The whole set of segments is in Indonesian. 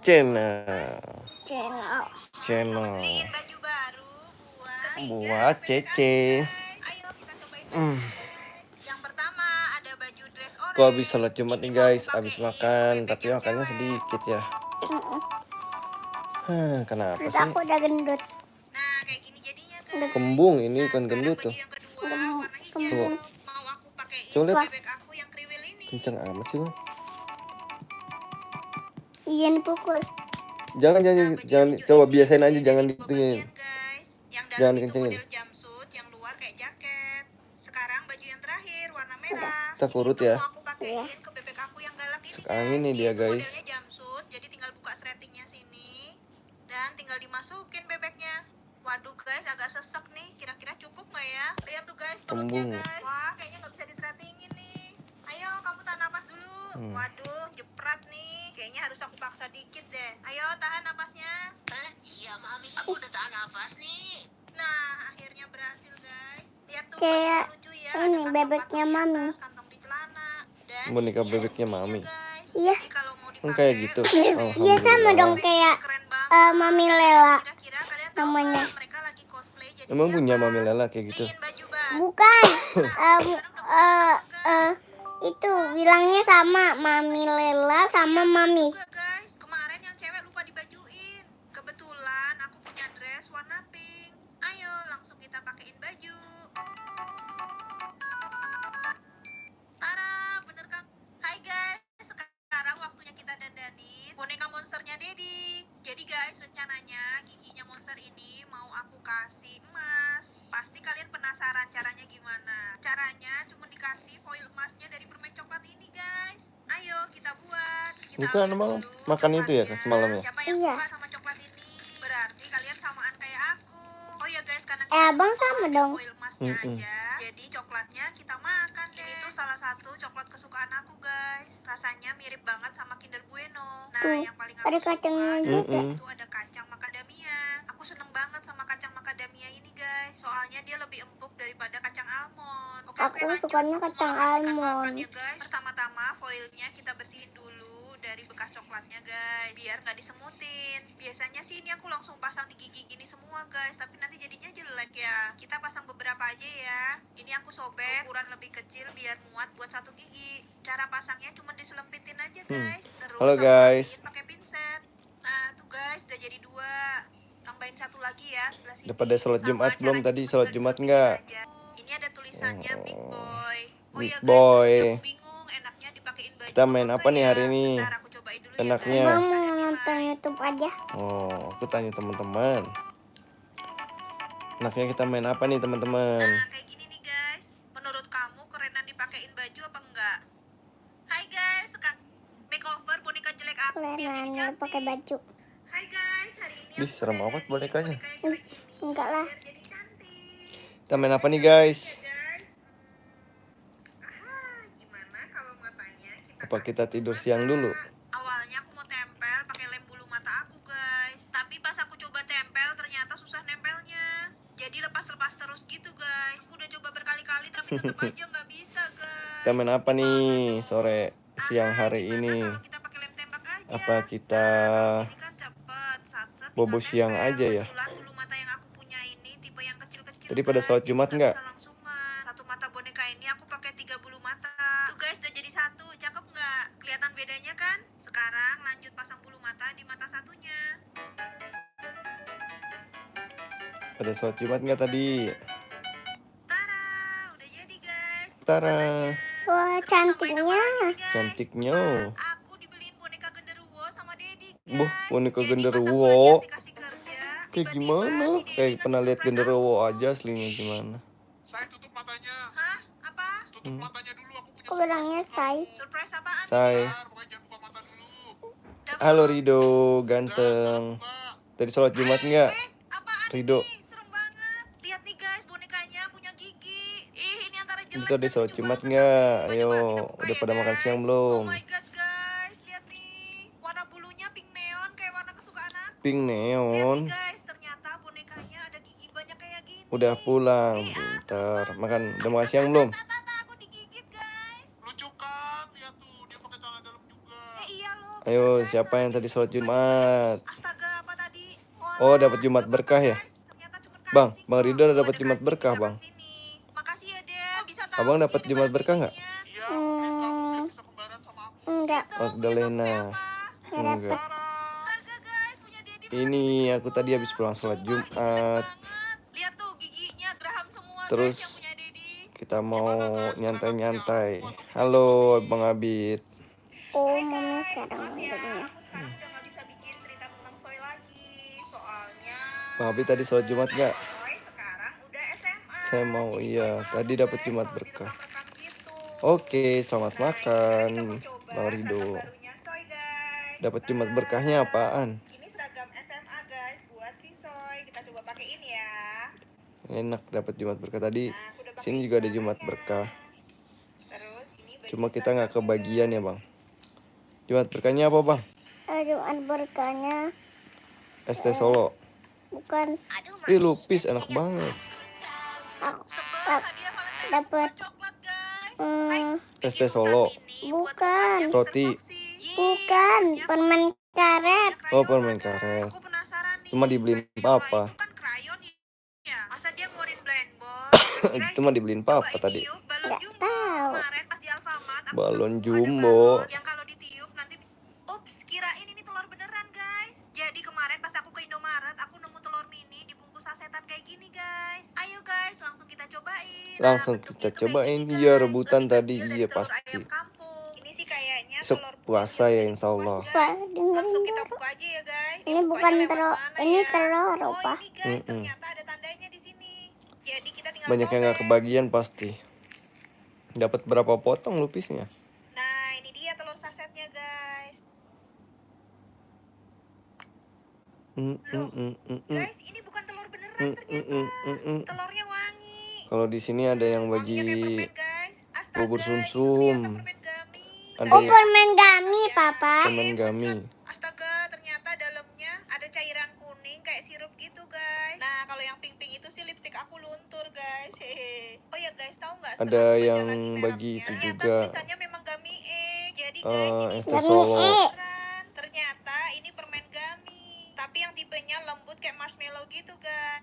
channel. Channel. Baju baru buat Cece. Ayo kita cobain. Yang pertama ada baju dress orange. Kok habis sholat Jumat nih guys, habis makan, tapi makannya sedikit ya. Kenapa Terus sih? aku udah gendut. Nah, kayak gini jadinya guys. Kembung ini bukan gendut tuh. Yang kedua warna hijau. Tuh. Mau aku pakai Coba lihat. bebek aku yang kriwil ini. Kenceng amat sih bang. Iya dipukul. Jangan coba biasain aja, jangan dikencengin. Yang Jangan dalam itu dikencengin. model jumpsuit, yang luar kayak jaket. Sekarang baju yang terakhir warna merah. Kita kurut ya. Mau aku pakein ke bebek aku yang galak ini. Angin nih dia guys. Modelnya jumpsuit, jadi tinggal buka sletingnya sini dan tinggal dimasukin bebeknya. Waduh guys, agak sesek nih. Kira-kira cukup nggak ya? Lihat tuh guys, Kembung. guys. Wah, kayaknya nggak bisa disletingin nih. Ayo, kamu tahan napas dulu. Waduh, jeprat nih. Kayaknya harus aku paksa dikit deh. Ayo, tahan napasnya. Iya mami, aku udah tahan napas nih. Nah, akhirnya berhasil guys. Lihat tuh, Kayak lucu ya. ini Ada bebeknya kantong-kantong di mami. atas, kantong di celana. Dan Boneka ini bebeknya buktinya, mami. guys. Iya. Jadi kalau mau Kayak dipakai, gitu. Iya sama dong kayak keren banget. Mami Lela. Kira-kira kalian tahu namanya. nggak mereka lagi cosplay jadi Emang siapa? punya Mami Lela kayak gitu? Beliin baju baru. Bukan. Itu bilangnya sama Mami Lela sama Mami. Juga, guys. Kemarin yang cewek lupa dibajuin. Kebetulan aku punya dress warna pink. Ayo langsung kita pakein baju. Tara, bener kan? Hai guys, sekarang waktunya kita dandanin boneka monsternya Dedi. Jadi guys, rencananya giginya monster ini mau aku kasih emas. Pasti kalian penasaran caranya gimana. Caranya cuma dikasih foil emasnya dari permen coklat ini guys. Ayo kita buat. Kita Bukan, ambil Bang. dulu Makan itu ya, coklatnya. semalam ya? Siapa yang Iya. suka sama coklat ini? Berarti kalian samaan kayak aku. Oh ya guys, karena Abang sama dong. foil emasnya aja. Jadi coklatnya kita makan deh. Ini tuh salah satu coklat kesukaan aku guys. Rasanya mirip banget sama Kinder Bueno. Nah, Tuh, yang paling ada aku kacangnya suka juga. itu ada kacang macadamia. Aku seneng banget sama kacang macadamia ini guys. Soalnya dia lebih empuk daripada kacang almond. Oke, Aku lanjut. sukanya Aku mau kacang kasihkan almond. makan ya, guys. Pertama-tama foilnya kita bersihin dulu dari bekas coklatnya guys, biar nggak disemutin. Biasanya sih ini aku langsung pasang di gigi gini semua guys, tapi nanti jadinya jelek ya. Kita pasang beberapa aja ya. Ini aku sobek ukuran lebih kecil biar muat buat satu gigi. Cara pasangnya cuma diselempitin aja guys. Terus Halo, aku guys. rapiin pakai pinset. Nah tuh guys, udah jadi 2. Tambahin satu lagi ya sebelah sini. Udah pada sholat Sama Jumat belum? caranya Tadi cuma sholat tinggal Jumat diselempitin nggak? aja. Ini ada tulisannya Big Boy. Oh Big ya guys, Boy. terus aku bingung enaknya dipakein baju Kita main apa nih ya? hari ini? Bentar, aku cobain dulu Enaknya. ya, Abang guys. mau nonton YouTube aja. Oh, aku tanya teman-teman. Enaknya kita main apa nih teman-teman? Nah, kayak gini nih guys. Menurut kamu kerenan dipakein baju apa enggak? Hai guys, makeover boneka jelek aku biar jadi Kerenannya cantik. pakai baju. Hai guys, hari ini Ih, serem amat bonekanya. boneka yang jelek ini Enggak lah. biar jadi cantik. Kita main apa nih guys? Ya guys. Gimana kalau matanya kita Apa kita tidur siang dulu? Awalnya aku mau tempel pakai lem bulu mata aku guys, tapi pas aku coba tempel ternyata susah nempelnya. Jadi lepas-lepas terus gitu guys. Aku udah coba berkali-kali tapi tetap aja nggak bisa guys. Kita main apa nih sore siang hari Gimana ini? kalau kita pakai lem tembak aja? Apa kita Ini kan cepet, sat-set bobo tinggal siang nempel. aja ya? Kebetulan bulu mata yang aku punya ini tipe yang kecil-kecil. Tadi pada guys. sholat Jadi Jumat nggak? bisa langsungan. Satu mata boneka ini aku pakai 3 bulu mata. Tuh guys, udah jadi 1. Cakep nggak? Kelihatan bedanya kan? Sekarang lanjut pasang bulu mata di mata satunya. Pada sholat Jumat nggak tadi? Tara, udah jadi guys. Tara, Wah, cantiknya. cantiknya. Aku dibeliin boneka genderuwo sama Dedi. Boh, boneka Jadi genderuwo. pas aku lagi kasih kerja, Kayak tiba-tiba gimana? si Dedi Kayak ngasih pernah lihat surprise genderuwo aku. aja aslinya gimana? Saya tutup matanya. Hah? Apa? Tutup matanya dulu, aku punya Kok bilangnya say? Surprise apaan? Say. Bentar, pokoknya jangan buka mata dulu. Double. Halo Rido, ganteng. Tadi sholat Jumat nggak? Apaan Rido. ini? Serem banget. Lihat nih guys, bonekanya punya gigi. Ih, ini antara jelek Itu tadi dan sholat lucu Jumat banget. nggak? Coba, Ayo, kita buka udah ya, pada makan guys. siang Oh belum? my god guys, lihat nih. Warna bulunya pink neon kayak warna kesukaan aku. Pink Lihat neon. nih guys, ternyata bonekanya ada gigi banyak kayak gini. Udah pulang, bentar. Makan, udah makan siang belum? Tata, aku digigit guys. Lucu kan? Lihat tuh, dia pakai celana dalam juga. Iya loh. Ayo, siapa yang tadi sholat Jumat? Astaga, apa tadi? Oh, dapat Jumat berkah ya? Ternyata cuma Bang, kancing. Bang Ridho Tuh, dapat ada Jumat kancing berkah, di Bang. dekat sini. Makasih ya, Dek. Kok bisa tahu Abang sih dapat ada Jumat barang berkah nggak? beginian? Iya, kamu biar bisa kembaran sama aku. Enggak, Itu, Magdalena. punya kamu siapa? enggak Enggak. dapet. Astaga, guys, punya Dedi. Ini aku tadi habis pulang sholat Sumpah, ini jelek Jumat. banget. Lihat tuh giginya Graham semua, Terus guys, yang punya Dedi. kita mau Gimana, guys? nyantai-nyantai. Kalian punya aku atau punya Halo, Mami? Bang Abid. Oh, mami sekarang manggilnya. Aku sekarang udah gak bisa bikin cerita tentang Soy lagi. Soalnya Bang Abid tadi sholat Jumat nggak? Soy sekarang udah SMA. Saya mau, Jadi iya. Soy Tadi malu, dapat guys, Jumat kalau berkah. direkam-rekam gitu. Oke, selamat Nah, makan, ini guys, aku coba Bang Ridho. seragam barunya Soy, guys. Dapat Jumat Nah, berkahnya apaan? ini seragam SMA, guys, buat si Soy. Kita coba pakein ya. Enak dapat Jumat berkah tadi. Nah, aku udah Sini pakein juga ada Jumat semuanya. berkah. Terus ini baju Cuma kita nggak seragamnya, kebagian guys. ya, Bang. Jumat berkahnya apa, Bang? Jumat berkahnya ST Solo. bukan, Ih, lupis enak banget. aku Sebel dap- hadiah Valentine dapat bukan coklat, guys. ST Solo. Bukan. Roti. bukan permen karet. Oh, permen karet. Aku penasaran nih. Cuma dibeliin Viola papa. Itu kan krayon ya. Masa dia ngeluarin blend box? Itu mah dibeliin papa tadi. Balon Nggak jumbo. tahu. Kemarin pas di Alfamart aku Balon nemu ada jumbo. balon yang kalau ditiup nanti ups, kirain ini telur beneran, guys. Jadi kemarin pas aku ke Indomaret, aku nemu telur mini dibungkus sasetan kayak gini, guys. Ayo guys, langsung kita cobain. Langsung bentuknya kita tuh kayak cobain. gini, Iya, guys. rebutan Lebih tadi. kecil dari Iya, telur pasti. ayam kampung. Ini sih kayaknya Besok telur puasa bumbu ya, yang insya Allah. puas, Pas guys. dengerin Langsung kita dulu. buka aja ya, guys. Ini bukan Bukanya lewat telur, mana ini ya? telur Oh, apa? ini guys, Mm-mm. ternyata ada tandanya di sini. Jadi kita tinggal Banyak yang nggak sobek. kebagian pasti. Dapat berapa potong lupisnya? Nah, ini dia telur sasetnya, guys. Guys, ini bukan telur beneran ternyata. Telurnya wangi. Kalau di sini ada yang Wanginya kayak bagi permen, guys. Astaga, bubur itu sumsum. ternyata permen gami. Ada Oh, yang permen gami, papa. permen gami. Astaga, ternyata dalamnya ada cairan kuning kayak sirup gitu, guys. Nah, kalau yang pink-pink itu sih lipstik aku luntur, guys. Hehe. Oh ya, guys, tahu nggak? Ada setelah aku baca yang lagi bagi merahnya, itu ternyata juga. tulisannya memang gami Jadi, guys, ini ST Gami Solo. beneran. Ternyata ini permen gami. Tapi yang tipenya lembut kayak marshmallow gitu, guys.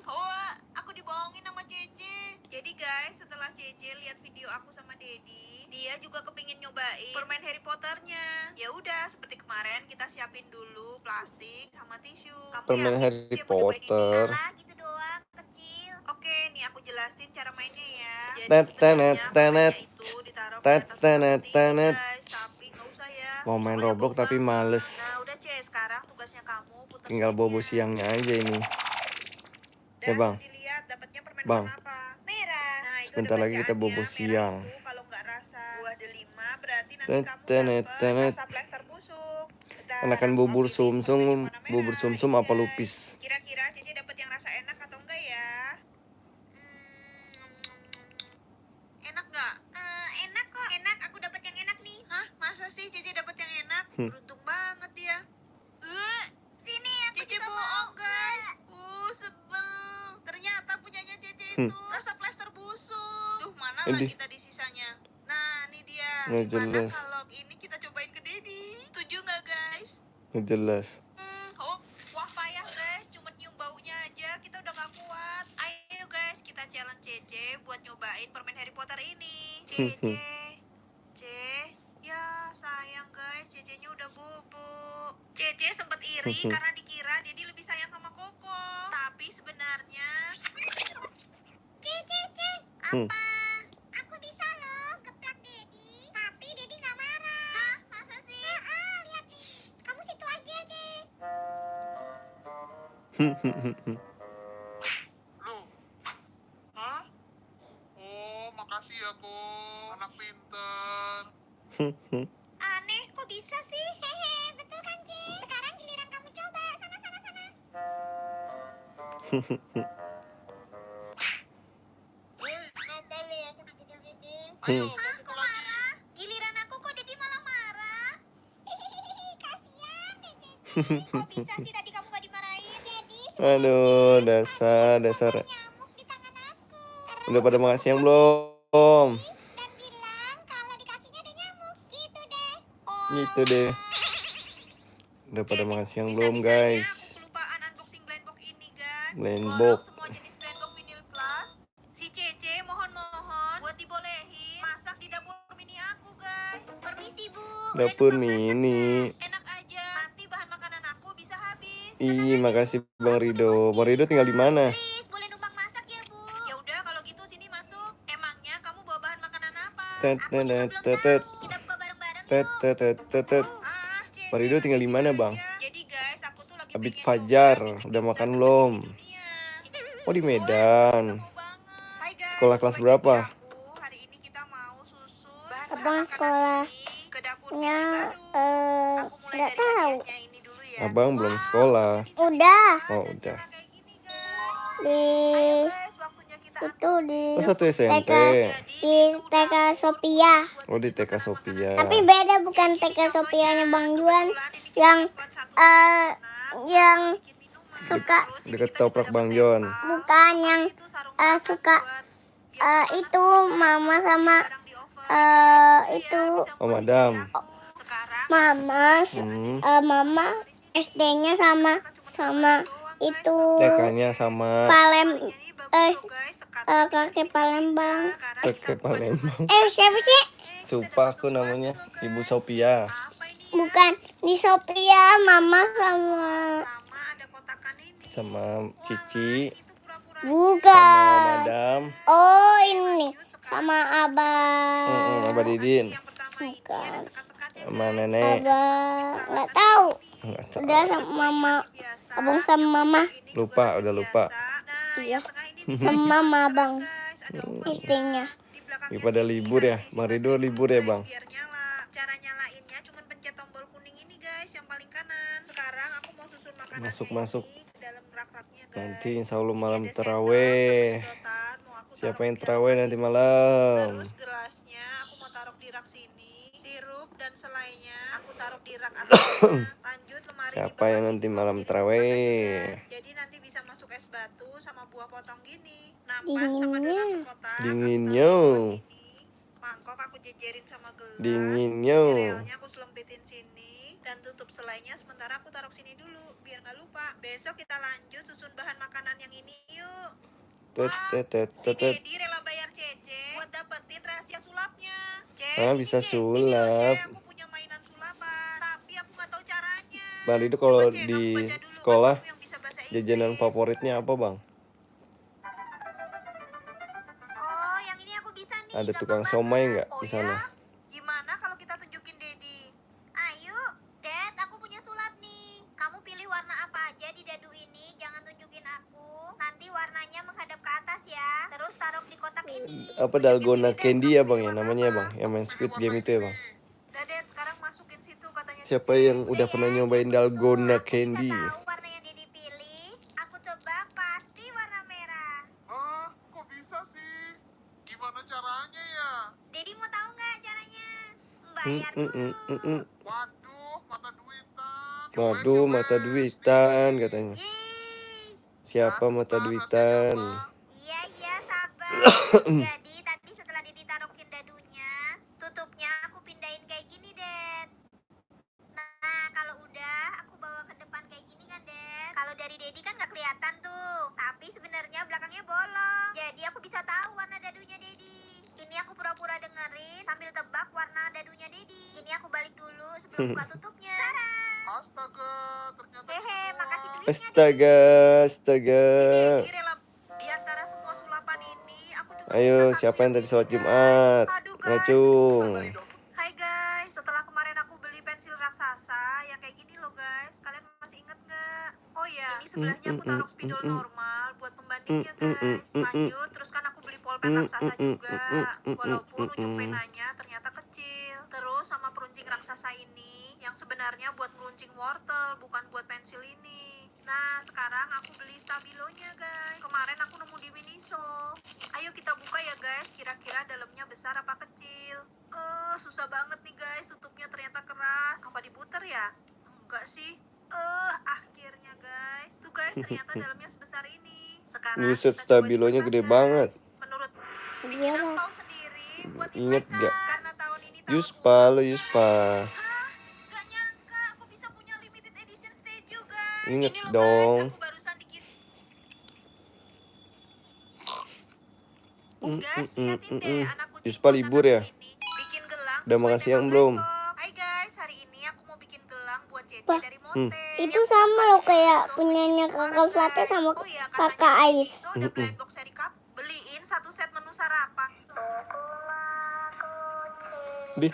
Hoa, aku dibohongin sama Cece. Jadi, guys, setelah Cece lihat video aku sama Dedi, dia juga kepingin nyobain permen Harry Potternya. Ya udah, seperti kemarin kita siapin dulu plastik sama tisu. Kamu Permen yakin Harry dia mau nyobain ini? Potter. Alah, gitu doang, kecil. Oke, nih aku jelasin cara mainnya ya. Jadi Tet, tenet, sebenarnya tenet. permennya itu ditaruh di Tet, atas tenet, seperti ini, tenet. guys. Tapi nggak usah ya. Mau main Soalnya Roblox bau tapi banget. males. Nah, udah Ce, sekarang tugasnya kamu putar Tinggal bobo stiknya. siangnya aja ini. Dan Ya, Bang. dilihat dapatnya permen Bang. warna apa? Merah. Nah, itu Sebentar ada lagi kita bacaannya. bobo Merah siang. itu kalau nggak rasa buah delima berarti nanti Tet, kamu tenet, dapat tenet. rasa plester busuk. Bentar, Enakan aku bubur ambilin permen sumsum, yang warna merah. bubur sumsum Ini, apa guys. lupis? Kira-kira Cici dapat yang rasa enak atau enggak ya? Enak nggak? Enak kok. Enak, aku dapat yang enak nih. Hah? Masa sih Cici dapat yang enak? Beruntung banget dia. Sini aku Cici juga bohong, guys. Sebel. Ternyata punyanya Cici itu rasa plester busuk. Duh, mana Idih. lagi tadi sisanya? Nah, ini dia. Nggak Gimana jelas. kalau ini kita cobain ke Dedi? Setuju nggak, guys? Nggak jelas. Wah payah guys, cuma nyium baunya aja kita udah gak kuat. Ayo guys, kita challenge Cece buat nyobain permen Harry Potter ini. Cece, ya sayang guys, Cece-nya udah bubuk. Cece sempet iri karena dikira Dedi lebih sayang sama Koko. Tapi sebenarnya Cece, apa? Aku bisa loh geplak Dedi. Tapi Dedi gak marah. Hah? Masa sih? Lihat nih. Kamu situ aja, Ce. Lu? Hah? Oh, makasih ya, Ko. Anak pinter. Aneh, kok bisa sih? Hehe, betul kan, Ce? Sekarang giliran kamu coba. Sana. Woi, kenapa lo? Aku dipukul-pukul. Ayo, mau pukul lagi. Giliran aku kok Dedi malah marah. Kasian deh, Cece. Kok bisa sih tadi kamu gak dimarahin? Jadi Aduh, dasar. nyamuk di tangan aku. Udah pada makan siang belum? Dan bilang kalau di kakinya ada nyamuk. Gitu deh. Gitu deh. Udah pada Jadi, makan siang bisa-bisanya belum guys? aku kelupaan unboxing blend box ini guys. Blend Borong box. semua jenis blend box vinyl plus. Si Cece mohon-mohon buat dibolehin masak di dapur mini aku guys. Permisi Bu. Udah Dapur numpang masak, mini. Kak? Enak aja. Nanti bahan makanan aku bisa habis. Ih, makasih Bang Rido. Bang Rido tinggal di mana? Please, boleh numpang masak ya Bu? Ya udah kalau gitu sini masuk. Emangnya kamu bawa bahan makanan apa? Tet, Aku juga tet, belum tet, tahu. tet. Kita buka bareng-bareng Tet, yuk. tet, tet, tet, tet. Cece, Bang Rido tinggal di mana, Bang? Jadi guys, aku tuh lagi Abid pengen Fajar, coba bikin udah pizza makan terkecil belum? di dunia. Oh, di Wah, Medan. mau banget. Hai guys, Sekolah kelas sesuai berapa? janji aku, hari ini kita mau susun bahan-bahan Abang makanan sekolahnya, ini ke dapur mini baru. Aku mulai nggak dari tahu. hadiahnya ini dulu ya. Abang belum sekolah. Udah Oh, udah. Kayak gini, guys. di Ayo guys, waktunya kita itu di Oh, satu SMP. di TK Sophia. Oh, di TK Sophia. Tapi beda, bukan TK Sophia-nya Bang Juan yang yang suka, Deket Toprak Bang Jon. bukan yang suka itu mama sama itu Oh, Madam. mama Hmm. mama SD-nya sama itu TK-nya sama kakek Palembang. Kakek Palembang. Siapa sih? Sumpah aku namanya Ibu Sophia. Bukan di Sophia, mama sama Sama Cici. Sama bukan. Madam. Oh, ini sama abang. Abah Didin. Bukan. Sama Nenek. Abang nggak tahu. Nggak tahu. Udah sama mama. Abang sama mama. Lupa, udah lupa. Iya. Sama mama abang. SD-nya. Ini pada libur ya? Bang Rido libur ya, Bang? Biar nyala. Cara nyalainnya cuma pencet tombol kuning ini guys, yang paling kanan. Sekarang aku mau susun makanan Masuk. ke dalam rak-raknya guys. Nanti insya Allah malam Ini ada terawih. sendok sama sedotan, mau aku Siapa taruh yang di terawih dalam. nanti malam? Terus gelasnya aku mau taruh di rak sini. Sirup dan selainya aku taruh di rak atasnya. Lanjut lemari di Siapa bawah yang sini nanti mau malam jadi terawih? guys. Jadi nanti bisa masuk es batu sama buah potong gini. Nampan sama donat Dinginnya. sekotak. Dinginnya. Aku taruh di bawah sini. Mangkok aku jejerin sama gelas. Dinginnya. Serealnya aku selempitin sini dan tutup selainya, sementara aku taruh sini dulu biar nggak lupa. Besok kita lanjut susun bahan makanan yang ini yuk. Tet, tet, tet, Si tet, tet. Dedi rela bayar Cece buat dapetin rahasia sulapnya. Ah, Sini, bisa Ce. Ini loh, sulap. Ce, aku punya mainan sulapan, tapi aku nggak tahu caranya. Bang Rido kalau Coba, Ce, kamu di baca dulu, sekolah kan kamu yang bisa bahasa jajanan Inggris. favoritnya apa, Bang? Oh, yang ini aku bisa nih. Ada gampang tukang banget. somai nggak Oh di sana? ya? Gimana kalau kita tunjukin Dedi? Ayo, Dad, aku punya sulap nih. Kamu pilih warna apa aja di dadu ini, jangan tunjukin aku. Nanti warnanya menghadap ke atas ya. Terus taruh di kotak ini. Apa dalgona candy ya, Bang ya namanya, Bang? Yang main Squid Game itu ya, Bang? Udah, Dad, sekarang masukin situ katanya. Siapa yang udah pernah nyobain dalgona candy? Aku bisa tahu warna yang Dedi pilih. Aku tebak pasti warna merah. Hah? Kok bisa sih? Gimana caranya ya? Dedi mau tahu nggak caranya? Bayar dulu. Waduh, mata duitan. Waduh, mata duitan katanya. Yeay. Siapa mata duitan? Iya, sabar. Jadi tadi setelah Dedi taruhin dadunya, tutupnya aku pindahin kayak gini, Dad. Nah, kalau udah aku bawa ke depan kayak gini kan, Dad. Kalau dari Dedi kan nggak kelihatan tuh, tapi sebenarnya belakangnya bolong. Jadi aku bisa tahu warna dadunya Dedi. Ini aku pura-pura dengerin sambil tebak warna dadunya Dedi. Ini aku balik dulu sebelum buka tutupnya. Tada. Astaga, ternyata Hehe, gitu makasih doang. duitnya, Astaga, astaga. Dedi rela di antara semua sulapan ini aku cuma Ayo, bisa siapa yang satu tadi sholat ini, Jumat? guys. Aduh, guys. Ngacung. Hai guys, setelah kemarin aku beli pensil raksasa yang kayak gini loh guys, kalian masih inget nggak? Oh ya, ini sebelahnya aku taruh spidol normal buat pembandingnya guys. Lanjut, terus kan aku beli polpen raksasa juga, walaupun ujung penanya ternyata kecil. Terus sama peruncing raksasa ini, yang sebenarnya buat meruncing wortel, bukan buat pensil ini. Nah, sekarang aku beli stabilonya guys. Kemarin aku nemu di Miniso. Ayo kita buka ya guys, kira-kira dalamnya besar apa kecil. Susah banget nih guys, tutupnya ternyata keras. Apa diputer ya? Enggak sih. Akhirnya guys. Tuh guys, ternyata dalamnya sebesar ini. Sekarang Buset, kita coba stabilonya dibuka, gede guys. banget. Menurut Iya bikinan lah. Pau sendiri buat Ingat Ivan, gak? karena tahun ini tahun Yuspa, lo ulang, Yuspa. guys. Hah? Gak nyangka aku bisa punya limited Ingat Ini loh dong. guys, aku barusan dikirim. Mm, Guys, mm, liatin mm, deh mm. anak kucing Yuspa buatan libur aku ya? ini. Bikin gelang Udah sesuai makan siang tema belum? Bangkok. Hai guys, hari ini aku mau bikin gelang buat Cece Wah, dari Monte. Itu sama loh kayak punyanya kakak Flate sama Oh iya, kakak katanya Ais. Siso ada blind box seri cup. Beliin satu set menu sarapan. Di.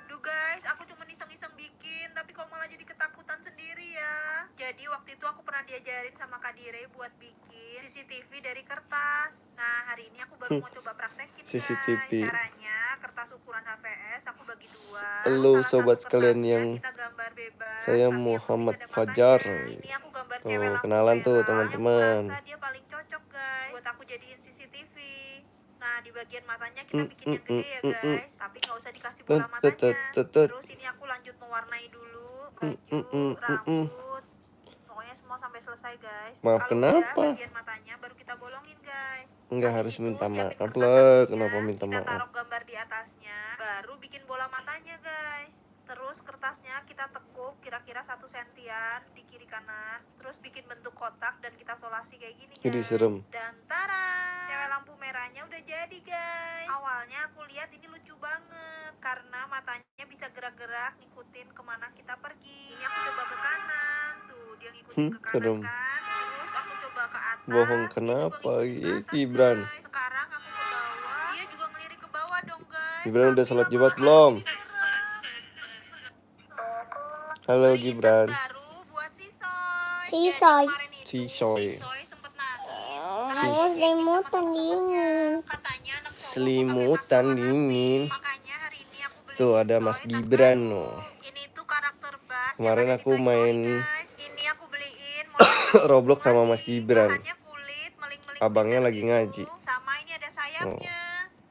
Duh guys, aku cuma iseng-iseng bikin, tapi kok malah jadi ketakutan sendiri ya. Jadi waktu itu aku pernah diajarin sama Kak Dire buat bikin CCTV dari kertas. Nah, hari ini aku baru mau coba praktekin guys. CCTV. Caranya, kertas ukuran HVS aku bagi dua. Halo, Salah sobat satu sekalian kertasnya yang kita gambar bebas, saya tapi yang Muhammad penting ada Fajar. matanya. Ini aku gambar Tuh, cewek lampu kenalan tuh, merah. teman-teman. Aku rasa dia paling cocok guys buat aku jadiin CCTV. Nah, di bagian matanya kita bikin yang gede ya guys, tapi nggak usah dikasih bola matanya. Terus ini aku lanjut mewarnai dulu baju, rambut, pokoknya semua sampai selesai guys. Maaf, Kalau udah kenapa? bagian matanya baru kita bolongin guys. Enggak Habis harus itu minta siapin maaf kertas lah. satunya, Kenapa minta kita maaf? taruh gambar di atasnya, baru bikin bola matanya guys. Terus kertasnya kita tekuk kira-kira 1 sentian di kiri kanan. Terus bikin bentuk kotak dan kita solasi kayak gini guys. Jadi serem. Dan tara, cewek lampu merahnya udah jadi guys. Awalnya aku lihat ini lucu banget karena matanya bisa gerak-gerak ngikutin kemana kita pergi. Ini aku coba ke kanan, tuh dia ngikutin ke kanan serem. kan. Terus aku coba ke atas. Bohong dia juga kenapa? ngikutin ke atas, Gibran. guys. Sekarang aku ke bawah, dia juga ngelirik ke bawah dong guys. Gibran udah Tapi sholat lama-lama Jumat belum? jadi serem. Halo Beliin tas Gibran. baru buat si Soy. Si Jadi Soy. kemarin itu, Si Soy. si Soy sempet nangis. Harus selimutan dingin. Katanya anak cowok Selimutan pakai tas warna dingin. pink. Makanya hari ini aku beli Tuh ada Mas Soy tas Gibran baru. loh. Ini tuh karakter Bas Kemarin yang ada di aku Toy Story, main guys. Ini aku beliin model Roblox sama Mas lagi. Gibran. Bahannya kulit, meling-meling Abangnya glitter lagi gitu. ngaji. Sama ini ada sayapnya.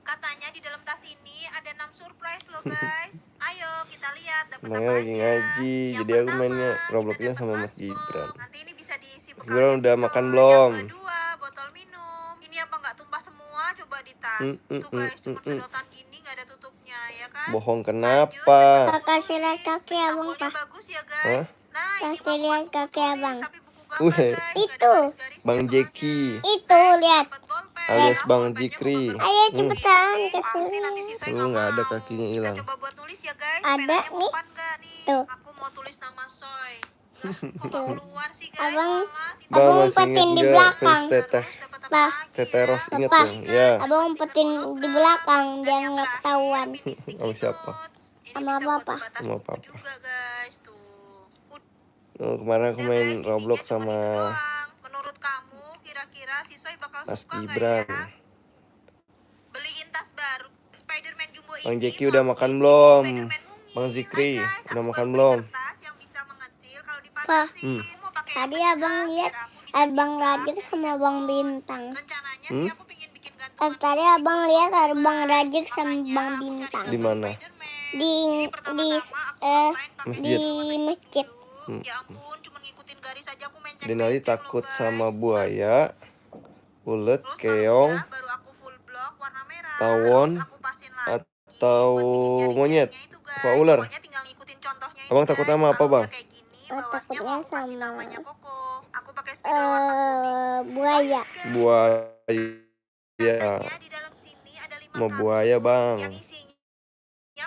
Katanya di dalam tas ini ada 6 surprise loh guys. Ayo kita lihat dapat Abangnya apa lagi aja. ngaji. Yang Jadi aku pertama, mainnya kita Robloxnya dapat sama Mas lunchbox. Gibran. Nanti ini bisa diisi bekalnya Gibran udah si makan Soy. belum? Yang kedua, botol minum. Ini apa nggak tumpah semua? Coba di tas. Tuh guys, cuma sedotan gini nggak ada tutupnya ya kan? Bohong Lanjut, kenapa? Kakak kasih lihat kaki abang sampulnya pak. bagus ya guys. Hah? Nah, ini Kasih mah lihat bukan buku kaki tulis, abang. tapi buku gambar, Wih, guys. Nggak ada itu. garis-garisnya Bang soalnya. Jeki. Itu lihat. Dapat bolpen. Alias Nah, Bang bolpennya Jikri. mau gambar Ayo buku cepetan gitu. ke Pasti nanti sini. si Soy Tuh nggak ada mau. kakinya Kita hilang. coba buat nulis ya guys. Ada Penanya nih. mempan nggak nih? Tuh. Aku mau tulis nama Soy. Lah, kok Tuh. nggak keluar sih guys? Abang- Malah, Bang Abang masih umpetin inget di nggak belakang. fans teteh? Terus dapat apa Bah. lagi Teteh ya? Ros inget Papa. tuh? Ya. Abang umpetin di belakang Dan biar yang nggak terakhir, ketahuan. mini sticky Sama siapa? notes. Ini Sama bisa buat papa. pembatas Sama buku papa. juga guys tuh. Kemarin aku Udah, main guys, isinya Roblox cuma sama gitu doang. Menurut kamu kira-kira si Soy bakal Mas suka nggak Gibran. ya? Beliin tas baru Spiderman Jumbo Bang ini Jeki buat udah makan bikin belum? Spiderman mungil. Bang Zikri, Hai guys, udah aku makan baru beli belum? kertas yang bisa mengecil kalau Pak. dipanasin. Mau pakai Tadi apa abang ya? lihat Biar aku bisa abang nyebrang Rajik dari sama handphone. abang Bintang. Rencananya sih aku pengen bikin gantungan Tadi kunci abang gitu, lihat guys. abang Rajik sama Makanya bang aku Bintang. cari Di gambar mana? Spiderman. Di Ini pertama-tama aku offline pakai Masjid. di warna masjid. dulu. Ya ampun, cuma ngikutin garis aja aku menceng-menceng Denali loh, takut guys. sama buaya, ulet, Terus kalau keong, udah, baru aku full block warna merah. tawon, Terus aku pasin lagi atau buat bikin jari-jarinya monyet? itu, guys. Apa ular? Pokoknya tinggal ngikutin contohnya ini, Abang guys. takut sama apa, Kalau Bang? udah kayak gini, Oh, bawahnya takutnya mau aku kasih sama namanya Koko. Aku pakai spidol warna kuning. buaya. Buaya. Katanya di dalam sini ada 5 Mau kartu buaya, Bang. yang isinya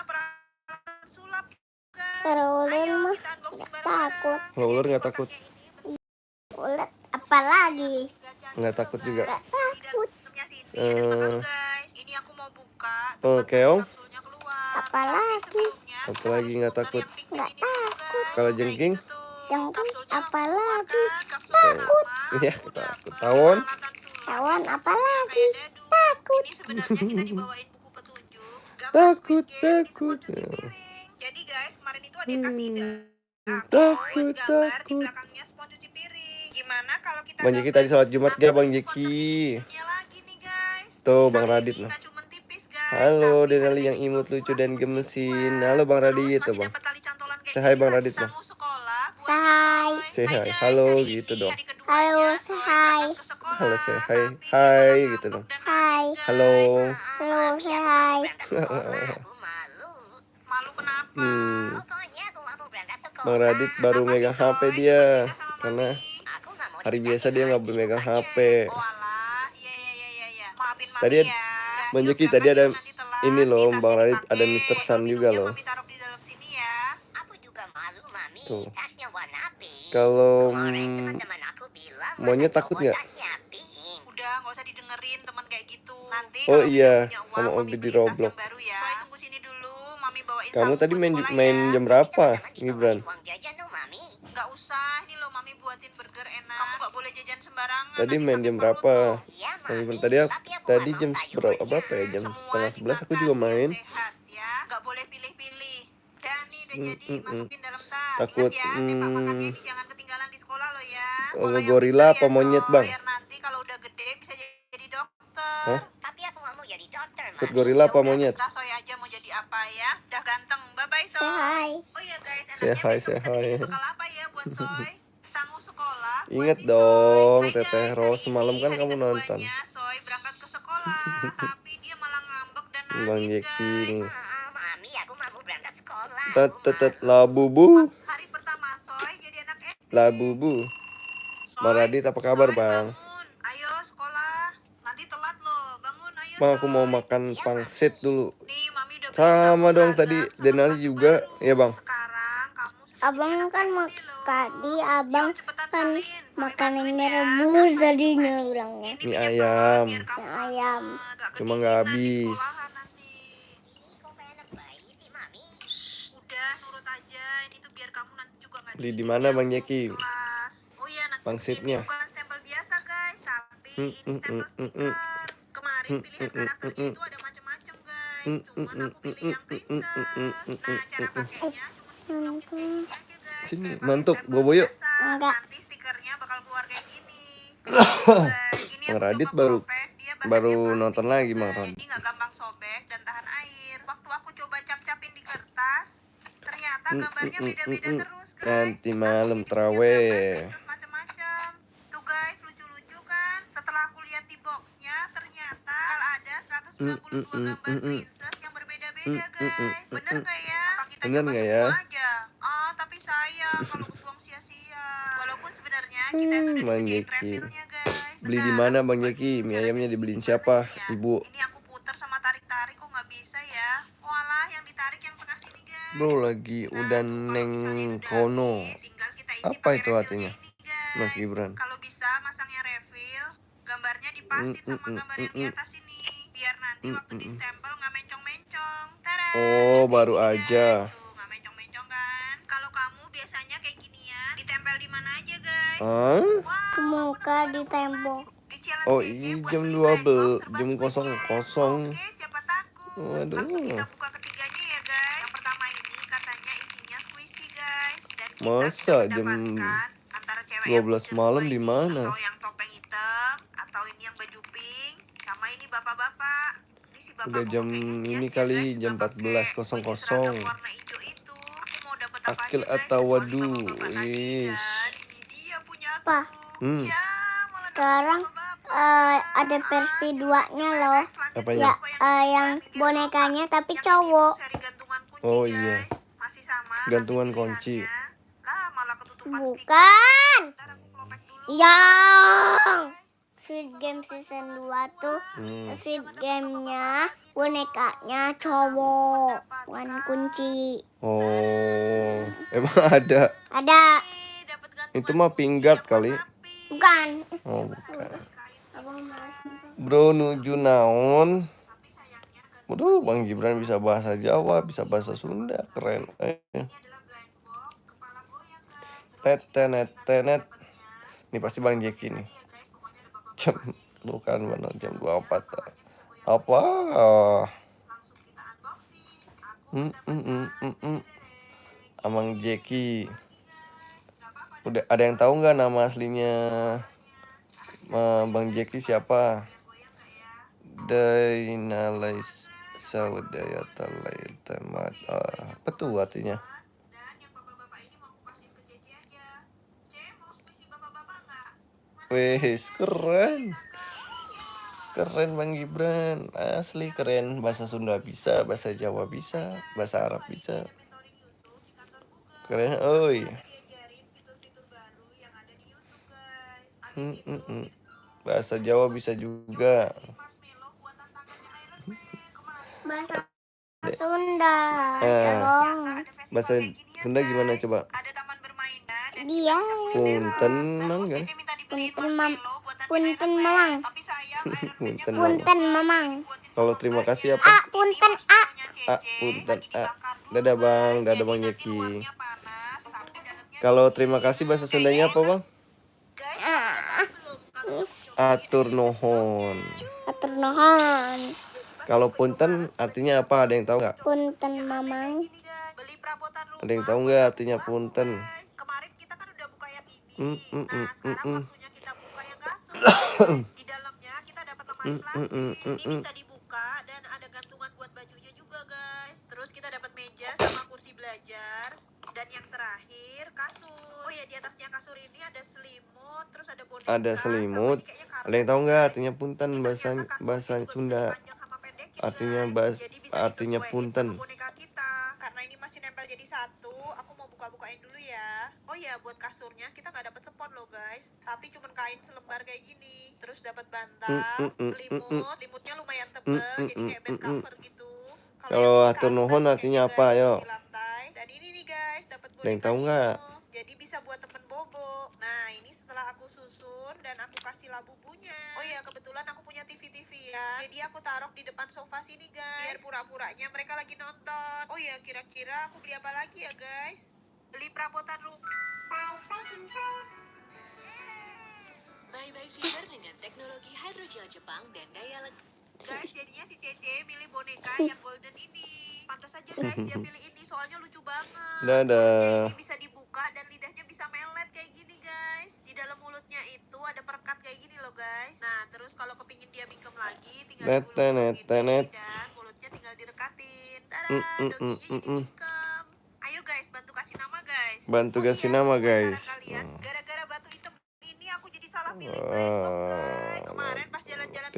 peralatan sulap, guys. Kalau ular Ayo mah kita unboxing nggak bareng-bareng. takut. Kalau ular nggak Kotaknya takut? ini Ulet apalagi? Nggak takut juga. Nggak takut. Ini aku mau buka. Oh, tempat keong? kapsulnya keluar. Apalagi? Tapi sebelumnya, kita Apalagi harus nggak putar takut? yang pink Nggak ini dulu, takut. guys. Kalau Kayak jengking? gitu tuh. Jengking Kapsulnya langsung apalagi? keluar, kan? Kapsul Takut. pertama, Iya, aku takut. dapet Tawon? peralatan sulap Tawon yang apalagi? bentuknya kayak dadu. Takut. Ini sebenarnya kita dibawain buku petunjuk gambar Takut, Squid Game di takut. spot cuci piring. Jadi guys, kemarin itu ada yang kasih ide. Aku Takut, buat gambar di takut. belakangnya spot cuci piring. Gimana kalau kita Bang Jeki gambar tadi sholat Jumat gak, Bang spot Jeki? cucinya lagi nih, guys. Tuh, Bang Hari Radit ini noh. nggak cuman tipis, guys, Halo, tapi Denali harganya yang juga imut, lucu, dan murah, gemesin. murah. Halo, Bang Terus Radit, masih Bang. dapat tali cantolan kayak Say hi, gini Bang lagi, Radit, noh. sangu sekolah buat Say si hi. Soy. Say hi. guys, Halo, hari gitu ini dong. hari keduanya Halo, Soy say hi. berangkat ke sekolah, Halo, say hi. tapi dia Hai, malah gitu ngambek dong. dan Hai. nangis, guys. Halo. Halo, say hi. Malu kenapa? Hmm. Bang Radit baru megang HP dia. Karena hari biasa dia nggak boleh megang HP. Oh alah, iya. Maafin Mami Tadi ya. Bang Yuk, Jeki berangkat tadi ada yuk, nanti telat. ini loh, Nih, Bang tasnya Radit ada dipakai. Mr. Sun juga Minumnya loh. Mami taruh di dalam sini ya. Aku juga malu, Mami. Tuh. Tasnya warna pink. Kalau Kemarin teman-teman aku bilang monyet masa takut cowok nggak? tasnya pink. Udah, nggak usah didengerin teman kayak gitu. Nanti Oh kalau iya, udah punya uang, sama Mami Obi di beliin tas yang Roblox. baru ya. Soy tunggu sini dulu, Mami bawain Kamu sabun tadi buat main sekolah main ya. jam berapa, Jangan Gibran? dibawain uang jajan dong, Mami. Nggak usah, ini loh Mami buatin burger enak. Kamu nggak boleh jajan sembarangan. Tadi nanti main sakit jam perut berapa? loh. Iya, Bang Gibran Mami. tadi Tapi aku tadi nggak jam mau berapa ya? Jam Semua setengah 11 aku dimakan juga biar main. sehat ya. Nggak boleh pilih-pilih. Dan nih udah jadi, masukin dalam tas. Takut, Ingat ya, tembak makannya ini jangan ketinggalan di sekolah loh ya. Oh, Sekolah yang gorila pintar apa ya, monyet, Soy. Bang? Biar nanti kalau udah gede bisa jadi dokter. Hah? Tapi aku nggak mau jadi dokter, Ikut Mami. gorila apa Yaudah, monyet? terserah Soy aja mau jadi apa ya. Udah ganteng. Bye-bye, Soy. Say hi. Oh iya guys, Say enaknya hi, besok say kita hi. bikin bekal apa ya buat Soy? Sangu sekolah buat Ingat si dong, Soy. Hai Teteh guys, Rose hari semalam ini kan hari kamu nonton. keduanya Soy berangkat ke sekolah, tapi dia malah ngambek dan Bang nangis Jeki guys. nih. Mami, aku mau berangkat sekolah. Tetet Aku malu. labubu, Hari pertama Soy jadi anak SD. labubu. Bang Radit apa kabar, Soy, Bang? bangun. Ayo sekolah. Nanti telat loh. Bangun ayo. Bang, aku mau Soy. makan pangsit dulu. Nih, Mami udah beliin Sama kamu dong seragam tadi sama Denali sepatu juga. baru. Iya, Bang. Sekarang kamu sudah Abang jadi anak kan SD loh. tadi abang Yuk, cepetan kan salin. Mami makan bantuin mie ya. rebus tadinya bilangnya. Ini Mie minyak ayam. telur biar kamu Mie ayam. nggak Cuma kedinginan nggak di habis. sekolahan nanti. Ini kok kayak anak bayi sih, Mami? Udah nurut aja. Ini tuh biar kamu nanti juga nggak Beli di dingin mana, ya, Bang waktu Jeki? di kelas. Oh iya, nanti Pangsitnya. ini bukan stempel biasa guys, tapi ini stempel stiker. Kemarin pilihan karakternya itu ada macam-macam guys. Cuman aku pilih yang princess. Nah, cara pakainya cuma dicolokin kayak gini aja guys. Sini, Kayak pakai mantuk, stempel bobo yuk. biasa. Enggak. Nanti stikernya bakal keluar kayak gini. Guys, ini Bang aku Radit coba baru- kopek, dia bahannya baru plastik, nonton lagi, Bang guys. Radit. Jadi nggak gampang sobek dan tahan air. Waktu aku coba cap-capin di kertas, ternyata gambarnya beda-beda terus guys. Nanti Aku malam jadi punya terawih. gambar princess macam-macam. Tuh guys, lucu-lucu kan? Setelah aku lihat di boxnya, ternyata ada 192 gambar princess yang berbeda-beda guys. Bener nggak ya? Apa kita Bener coba nggak semua ya? aja? Ah, tapi sayang kalau buang sia-sia. Walaupun sebenarnya kita itu udah Bang disediain Jeki. refillnya guys. Beli di Nah, mana, aku Bang coba Jeki? nih Mie cara ayamnya bikin dibeliin warnanya siapa? ya. Ibu. Ini aku puter sama tarik-tarik kok nggak bisa ya. Walah, yang ditarik yang tengah sini guys. Bro lagi Nah, udah tuh, kalau neng misalnya udah kono. habis, tinggal kita isi Apa pakai itu refillnya artinya, ini, guys. Mas Gibran? Kalau bisa masangnya refill, gambarnya dipasin sama gambar yang di atas ini. Biar nanti waktu di stempel nggak mencong-mencong. Tada! Oh, baru Kayak gini, aja. guys. Tuh, nggak mencong-mencong kan? Kalau kamu biasanya kayak ginian, ditempel di mana aja guys? Hah? Wow, Ke muka aku di dapat tembok. lagi. Di challenge Oh, JJ iya, buat jam beli 12, brand box jam serba 00. Oke, siapa takut? Waduh. Langsung kita buka ketiganya ya guys. Yang pertama ini katanya isinya squishy guys. Dan kita Masa bisa jam mendapatkan antara cewek 12 yang malam lucu di ini, mana? atau yang topeng hitam, atau ini yang baju pink, sama ini bapak-bapak. Ini si bapak Udah jam ini kali, jam 14.00. warna hijau itu. Aku mau dapat apa Akil aja, guys? atau Kecuali wadu. bapak-bapak tadi, Yes. kan? Ini dia punya aku. Apa? Hmm. Ya, malah Sekarang dapat bapak-bapak. ada versi 2-nya loh. Apanya? Ya, yang bonekanya tapi cowok. Oh, iya. Masih sama. Gantungan nanti kunci. pilihannya. Lah, malah ketutupan stiker. Bukan. Ntar aku kelopek dulu. Yang Squid Game season 2 tuh Squid Game-nya bonekanya cowok, bukan kunci. Oh, emang ada. Ada. Nih, dapet gantungan Itu mah kunci pinggat yang kali. warna pink. Bukan. Oh, bukan. Abang malas nih. Bro nuju naon? Tapi sayangnya Waduh, Bang Gibran bisa bahasa Jawa, bisa bahasa Sunda, keren. ini adalah blind box kepala goyang guys. Terus Tetenet, tenet. dapatnya Ini pasti Bang Jeki nih. ya guys, pokoknya ada bapak Jam, bukan benar jam 24. Apa? langsung kita unboxing. Aku Amang Jeki. Udah ada yang tahu nggak nama aslinya Bang Jeki siapa? Dainalais Saudayatalai Temat. Apa tuh artinya? Dan yang bapak-bapak ini mau aku kasihin ke Cece aja. Ce, mau spesies bapak-bapak nggak? Wes, keren. Keren Bang Gibran. Asli keren. Bahasa Sunda bisa, bahasa Jawa bisa, bahasa Arab bisa. Mentoring YouTube di kantor Google. Keren, oi. Ada diajarin fitur-fitur baru yang ada di YouTube, guys. Habis itu Bahasa Jawa bisa juga. beli marshmallow buatan tangannya Iron Man. Kemarin Bahasa Dek. Sunda. Eh. Tolong. ada festival Bahasa kayak gini ya, Sunda gimana guys. coba? Ada taman bermain dan Dia. Punten, Mang, kan? Cece minta dibeliin Punten, Mam. marshmallow buatan Punten, Iron Man. Mamang. Tapi sayang Iron Man-nya Punten, nggak Punten, ada. Mamang. Dibuatin Kalau sama terima mbaknya. kasih apa? A, punten, A. A, punten, Lagi A. dibakar dulu, Dadah Bang, guys. dadah Jadi Bang nanti Yeki. luarnya panas, tapi dalamnya Kalau dingin. terima kasih bahasa Sundanya apa Bang? Guys, kamu udah tahu belum kalau Yes. aku coba Atur nuhun. Atur nuhun. Kalau punten artinya apa? Ada yang tahu nggak? Punten, Mamang. gini, guys. Beli perabotan rumah. Ada yang tahu nggak artinya punten? Guys, kemarin kita kan udah buka yang ini. Mm. Nah, sekarang waktunya kita buka yang kasur. Di dalamnya kita dapat lemari plastik. Ini bisa dibuka dan ada gantungan buat bajunya juga, guys. Terus kita dapat meja sama kursi belajar. Dan yang terakhir kasur. Oh ya, di atasnya kasur ini ada selimut, terus ada boneka. Ada selimut. sama ini kayaknya karpet, Ada yang tahu nggak guys. artinya punten Ini bahasa ternyata kasurnya bahasa juga bisa Sunda? dipanjang sama pendekin, Artinya guys. Jadi bisa artinya disesuaiin punten. sama boneka kita. Karena ini masih nempel jadi satu, aku mau buka-bukain dulu ya. Oh ya, buat kasurnya kita nggak dapat spon loh, guys. Tapi cuman kain selembar kayak gini. Terus dapat bantal, selimut. Selimutnya lumayan tebel, jadi kayak bed cover gitu. Kalau yang atur di nuhun kasur, artinya kayak apa, juga yo? di lantai. Dan ini nih guys, dapat Ada yang boneka tahu nggak? Nino. Jadi bisa buat temen bobo. Nah, ini setelah aku susun dan aku kasih labubunya. Oh iya, kebetulan aku punya TV ya. Jadi aku taruh di depan sofa sini, guys. Biar pura-puranya mereka lagi nonton. Oh iya, kira-kira aku beli apa lagi ya, guys? Beli perabotan rumah. Bye-bye Fever dengan teknologi hydrogel Jepang dan daya leg. Guys, jadinya si Cece milih boneka yang golden ini. Pantas aja guys dia pilih ini, soalnya lucu banget. Dadah. Ini bisa dibuka dan lidahnya bisa melet kayak gini guys. Di dalam mulutnya itu ada perekat kayak gini loh guys. Nah, terus kalau kepingin dia mingkem lagi, tinggal digulung gini dan mulutnya tinggal direkatin. Tada, doginya jadi mingkem. Ayo guys, bantu kasih nama guys. Bantu Oh kasih iya, nama, buat guys. saran kalian, gara-gara batu hitam ini aku jadi salah pilih brand loh, guys. Kemarin pas jalan-jalan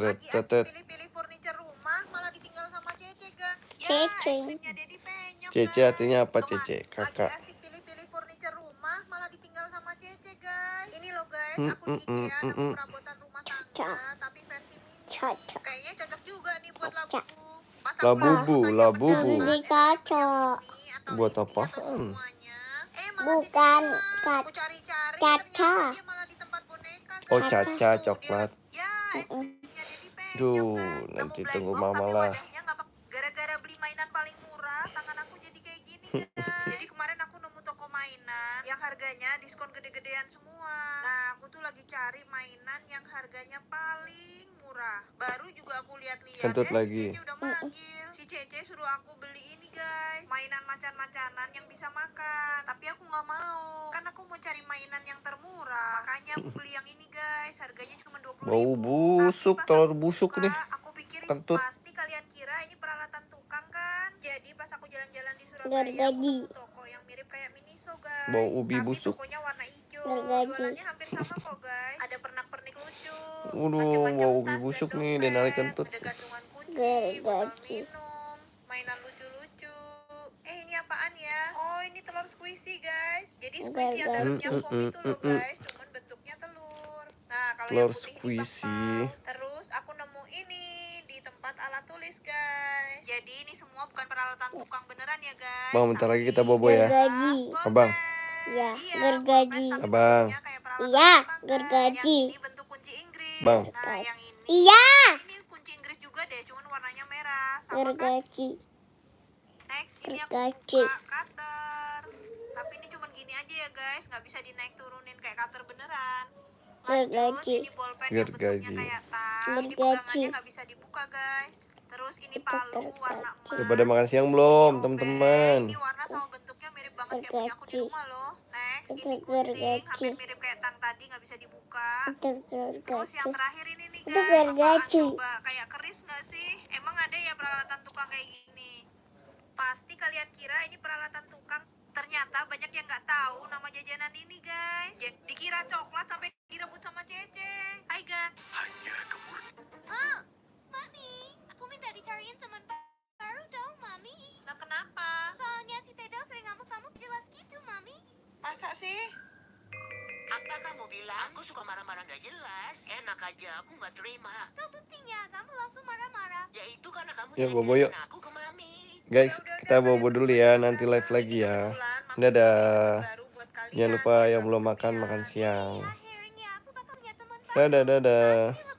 lagi asik pilih-pilih furniture rumah malah ditinggal sama Cece guys. Ya, Cece. es krimnya Dedi penyok, Cece guys. artinya apa, Kemarin Cece? lagi Kakak. asik pilih-pilih furniture rumah malah ditinggal sama Cece guys. Ini loh guys, aku di IKEA nemu perabotan rumah tangga tapi versi mini. Cocok. Kayaknya cocok juga nih buat Cocok. labubu. Pas Labubu, tanya labubu. pendapat, Beli kaca. ini atau Buat ini atau apaan? semuanya. Malah Cece Bukan bilang, aku cari-cari kaca. ternyata dia malah di tempat boneka. Oh, guys. Caca Tuh, coklat. dia- Ya, es krimnya Dedi penyok, Duh, guys. nanti Nemu tunggu black box, mama tapi lah. wadahnya nggak gara-gara beli mainan paling murah, tangan aku jadi kayak gini guys. Jadi kemarin aku nemu toko mainan yang harganya diskon gede-gedean semua. Nah, aku tuh lagi cari mainan yang harganya paling murah. Baru juga aku lihat-lihat, Kentut si lagi. Cece udah manggil. Si Cece suruh aku beli ini guys, mainan macan-macanan yang bisa makan. Tapi aku nggak mau, kan aku mau cari mainan yang termurah. Makanya aku beli yang ini guys, harganya cuma 20.000. Bau busuk, telur busuk nih. Aku pikir Kentut. pasti kalian kira ini peralatan tukang kan. Jadi pas aku jalan-jalan di Surabaya, Gergaji. aku nemu toko yang mirip kayak Miniso guys. Bau ubi Tapi busuk. tokonya warna hijau. Gergaji. Jualannya hampir sama kok guys. Ada pernak-pernik lucu. Waduh, macam-macam bau ubi tas dan busuk nih, dompet. Denali kentut. Ada gantungan kunci, Gergaji. botol minum, mainan lucu-lucu. Ini apaan ya? Oh, ini telur squishy guys. Jadi squishy yang dalamnya foam itu loh guys, cuman bentuknya telur. Nah, kalau Telur yang putih ini squishy. bakpao. Terus aku nemu ini di tempat alat tulis guys. Jadi ini semua bukan peralatan tukang beneran ya guys. Bang, bentar lagi kita tapi bobo ya. Gergaji. Abang. Ya, Iya, gergaji. tapi Abang. bentuknya kayak peralatan Iya, tukang, guys. gergaji. Yang ini bentuk kunci Inggris. Bang. Nah, yang ini. Iya, Ini kunci Inggris juga deh, cuman warnanya merah. Sama kan? gergaji. Next, ini aku Gergaji. buka cutter. Tapi ini cuman gini aja ya guys, nggak bisa dinaik turunin kayak cutter beneran. Lanjut, Gergaji. ini bolpen yang bentuknya Gergaji. kayak tas. Ini Gergaji. pegangannya nggak bisa dibuka guys. Terus ini Itu palu gergaji. warna emas. Udah pada makan siang belum, Ini teman-teman? Ini warna sama bentuknya mirip banget kayak punya aku di Gergaji. rumah loh. Next, Itu ini gunting, gergaji. hampir mirip kayak tang tadi, nggak bisa dibuka. Itu Terus yang gergaji. terakhir ini nih Itu guys, gergaji. apaan coba? Kayak keris nggak sih? Emang ada ya peralatan tukang kayak gini? Pasti kalian kira ini peralatan tukang. Ternyata banyak yang nggak tahu nama jajanan ini guys. Dikira coklat sampai direbut sama Cece. Hai guys. Mami, aku minta dicariin teman baru dong, Mami. Nah kenapa? Soalnya si Tedel sering ngamuk-ngamuk jelas gitu. Apa kamu bilang? Aku suka marah-marah gak jelas. Enak aja, aku gak terima. Tuh buktinya, kamu langsung marah-marah. Ya itu karena kamu Ya, Bobo, yuk. jelek-jelekin aku ke Mami. Guys, kita bobo dulu ya, nanti live lagi ya. Dadah. Jangan lupa yang belum makan, makan siang. Akhirnya aku bakal punya teman baru. Dadah.